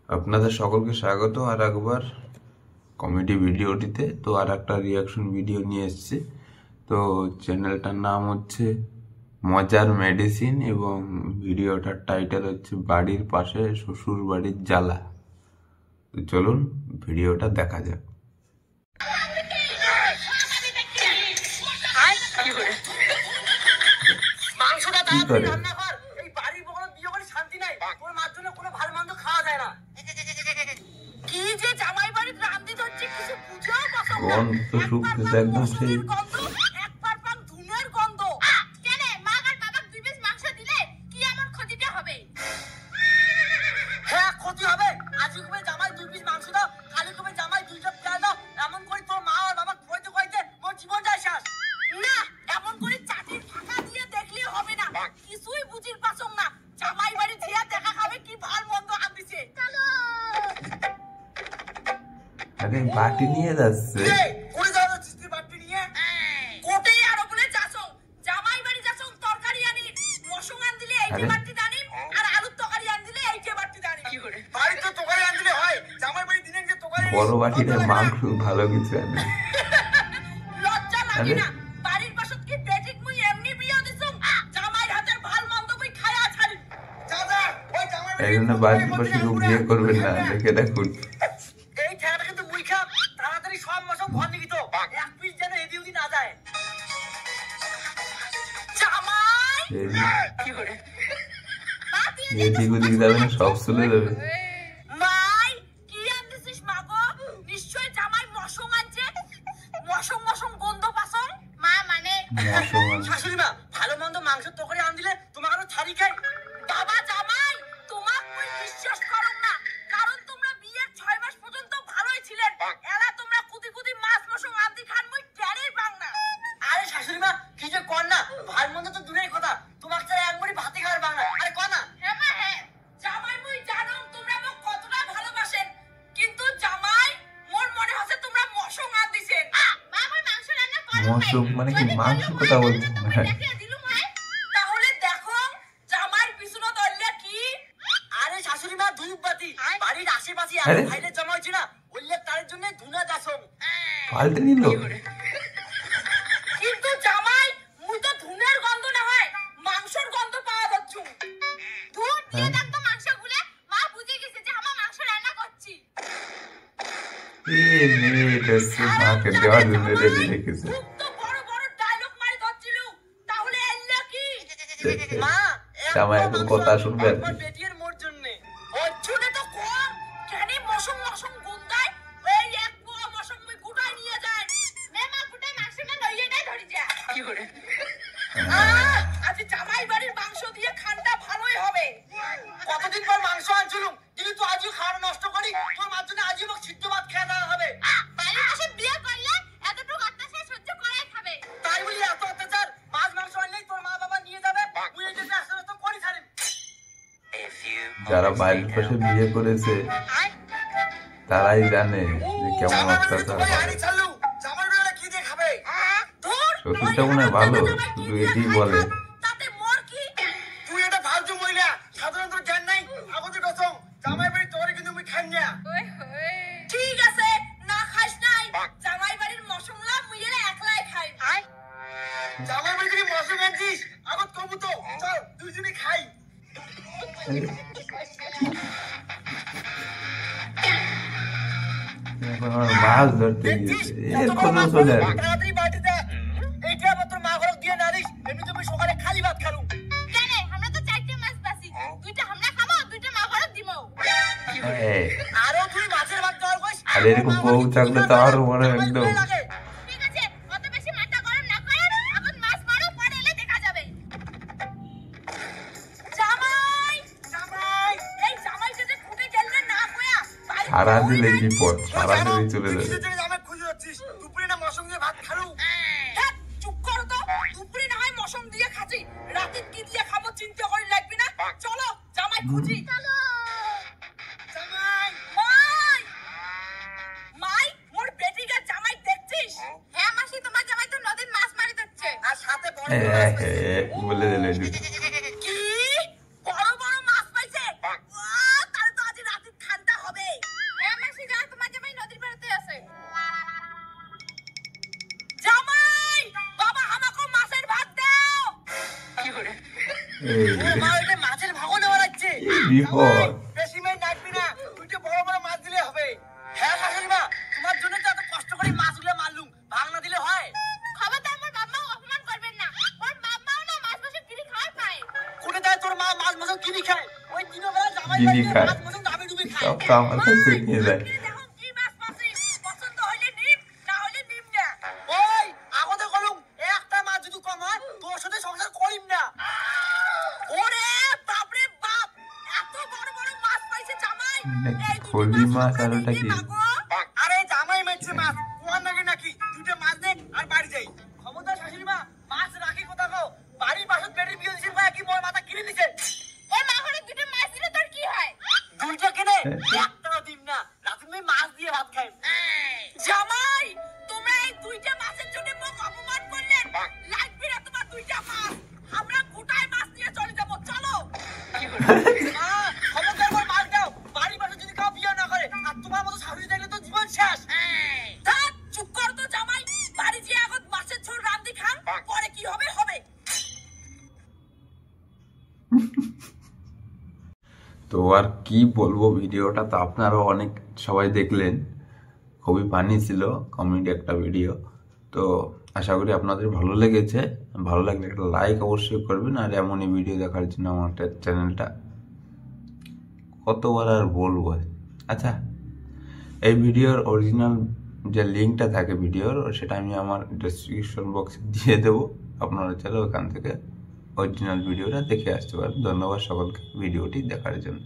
আপনাদের সকলকে স্বাগত আর একবার কমেডি ভিডিওটিতে। তো আর একটা রিয়াকশন ভিডিও নিয়ে এসেছি। তো চ্যানেলটার নাম হচ্ছে মজার মেডিসিন এবং ভিডিওটার টাইটেল হচ্ছে বাড়ির পাশে শ্বশুর বাড়ির জ্বালা। তো চলুন ভিডিওটা দেখা যাক। কি করে? গন্ধ তো শুকতেছে একদম সেই। আরে বাটি নিয়ে যাচ্ছে। বড় বাটিতে মাংস ভালো কিছু আনে। এই জন্য বাড়ির পাশে কেউ বিয়ে করবেন না, দেখে দেখুন। এদিক ওদিক যাবে না, সব চলে যাবে। ভালো মন্দ মাংস তরকারি আন দিলে তোমার আরো ছাড়ি খাই। বাবা জামাই তোমাক মই বিশ্বাস করুম না, কারণ তোমরা বিয়ের 6 মাস পর্যন্ত ভালোই ছিলেন। এলা তোমরা কুদি কুদি মাছ মশং আনতি খান মই টেরই পাং না। আরে শাশুড়ি মা কি যে কর না, ভালো মন্দ তো দূরের কথা, তোমাক ছাড়া এক মুড়ি ভাতই খাওয়ার পাং না। আরে কর না। হ্যাঁ মা হ্যাঁ, জামাই মই জানো তোমরা মোক কতটা ভালোবাসেন, কিন্তু জামাই মোর মনে হচ্ছে তোমরা মশং আন দিছেন। মা মই মাংস রান্না করব। মশং মানে কি? মাংস কথা বলছেন? তাহলে দেখো জামাইর পিছনে দল্লা কি। আরে শাশুড়ি মা ধূপবাতি বাড়ির আশেপাশে আর ভাইলে জমা হইছে না, ওইলে তার জন্য ধুনা দাসম পাল্টে দিল। কিন্তু জামাই মুই তো ধুনের গন্ধ না হয় মাংসের গন্ধ পাওয়া যাচ্ছে। ধুর দিয়ে দাও তো মাংস গুলে, মা বুঝে গেছে যে আমরা মাংস রান্না করছি। এই মেয়েটা সে মাকে দেওয়ার জন্য রেডি রেখেছে। তো বড় বড় ডায়লগ মারি ধরছিল, তাহলে এল্লা কি। মা জামাই এখন কথা শুনবে আর কি। বেটির মোর জন্য অর্জুনে তো কোন কেনি মশং মশং গুন্দাই, এই এক পোয়া মশং মই গুটাই নিয়ে যায়। নে মা গুটাই মাংস না লইয়ে নাই ধরি যা। কি করে আজ জামাই বাড়ির মাংস দিয়ে খানটা ভালোই হবে। কতদিন পর মাংস আনছিলুম, কিন্তু আজও খাওয়া নষ্ট করি। তোর মার জন্য আজই মোক সিদ্ধ ভাত খেয়ে দেওয়া হবে। বাড়ির পাশে বিয়ে করলে এতটুকু অত্যাচার সহ্য করাই খাবে। তাই বলি এত অত্যাচার, মাছ মাংস আনলেই তোর মা বাবা নিয়ে যাবে, তুই এই যে আস্তে আস্তে করি ছাড়িম। যারা বাড়ির পাশে বিয়ে করেছে তারাই জানে যে কেমন অত্যাচার হয়। শ্বশুরটা মনে হয় ভালো, শুধু এটি বলে। ঠিক আছে না খাইস নাই, জামাই বাড়ির মশলা মুইরা একলাই খাই। জামাই বাড়ির মশলা আনছিস আগত কবু তো, চল দুইজনে খাই। এখন আমার মাছ ধরতে গিয়েছে, এক্ষুনি চলে আসবে। এইটা আমার তোর মা ঘরক দিয়ে না দিস, এমনি তুমি সকালে খালি ভাত খালু। কেন আমরা তো 4টে মাছ পাছি, দুইটা আমরা খাবো, দুইটা মা ঘরক দিমু। আরো তুই মাছের ভাত দেওয়ার কইস। আরে এরকম বউ থাকলে তো আরো মনে একদম। ঠিক আছে অত বেশি মাথা গরম না করে এখন মাছ মারো, পরে এলে দেখা যাবে। জামাই জামাই এই জামাইকে যে ফুটে গেললে না কয়া সারা দিলে বিপদ, সারা দিলে চলে যাবে। জামাই খুঁজে যাচ্ছিস, দুপুরে না মশং দিয়ে ভাত খালু। চুপ করো তো, দুপুরে না হয় মশং দিয়ে খাচ্ছি, রাতে কি দিয়ে খাবো চিন্তা করে লাগবে না। চলো জামাই খুঁজি। চলো জামাই। মাই মাই মোর বেটিকা জামাই দেখছিস? হ্যাঁ মাসি, তোমার জামাই তো নদীর মাছ মারি দিচ্ছে আর সাথে বড় বলে দিলে কি বড় বড় মাছ পাইছে। তাহলে তো আজ রাতে ঠান্ডা তোর মা ওইটা মাছের ভাগও নেওয়া লাগছে। বিপদ। বেশি মেয়ে নাচবি না, দুইটা বড় বড় মাছ দিলে হবে। হ্যাঁ শাশুড়ি মা, তোমার জন্য তো এত কষ্ট করে মাছগুলো মারলুম, ভাগ না দিলে হয়? খবরদার আমার বাবা অপমান করবেন না। ওর বাবাও না মাছ মাছের কিনে খাওয়ার পায়। কোনে দেয় তোর মা মাছ মাছ কিনি খায়? ওই দিনের বেলা জামাই কিনি বাড়িতে খায়। মাছ মাছ ডাবে ডুবে খায়। সব কাম কাছে নিয়ে যায়। দেখুন কি মাছ পাচ্ছি, পছন্দ হইলে নিম, না হইলে নিম না। ওই আগতে কলুম, একটা মাছ যদি কম হয় তোর সাথে সংসার করিম না। ওরে বাপরে বাপ, এত বড় বড় মাছ পাইছে জামাই। এই দুটো খলি মাছ আর আমরা ওটা দিয়ে কি? মাগো। আরে জামাই মারছে মাছ, কোয়ার নাকি নাকি? দুটো মাছ নে আর বাড়ি যাই। ক্ষমতার শাশুড়ি মা, মাছ রাখি কোথা কও? বাড়ির পাশে বেড়ে বিয়ে দিছিল ভাই, কি মোর মাথা কিনে দিছে। এই মা হলে দুটো মাছ দিলে তোর কি হয়? দুইটা কিনে একটাও দিম না, রাতে তুমি মাছ দিয়ে ভাত খাই। জামাই, তোমরা এই দুইটা মাছের জন্য মোক অপমান করলেন। লাগবে না তোমার দুইটা মাছ, আমরা গোটায় মাছ দিয়ে চলে যাব। চলো মা, ক্ষমতার পর মাছ দাও। বাড়ির পাশে যদি কাউ বিয়ে না করে আর তোমার মতো শাশুড়ি দেখলে তো জীবন শেষ। থাক, চুপ কর তো জামাই। বাড়ি যেয়ে এখন মাছের ঝোল রান্ধি খান, পরে কি হবে হবে। তো আর কি বলবো, ভিডিওটা তো আপনারাও অনেক সবাই দেখলেন, খুবই ফানি ছিল, কমেডি একটা ভিডিও। তো আশা করি আপনাদের ভালো লেগেছে। ভালো লাগলে একটা লাইক অবশ্যই করবেন, আর এমনই ভিডিও দেখার জন্য আমার চ্যানেলটা কতবার আর বলবো। আচ্ছা, এই ভিডিওর অরিজিনাল যে লিঙ্কটা থাকে ভিডিওর, সেটা আমি আমার ডেসক্রিপশন বক্সে দিয়ে দেবো। আপনারা চাইলে ওখান থেকে অরিজিনাল ভিডিওটা দেখে আসতে পারেন। ধন্যবাদ সকলকে ভিডিওটি দেখার জন্য।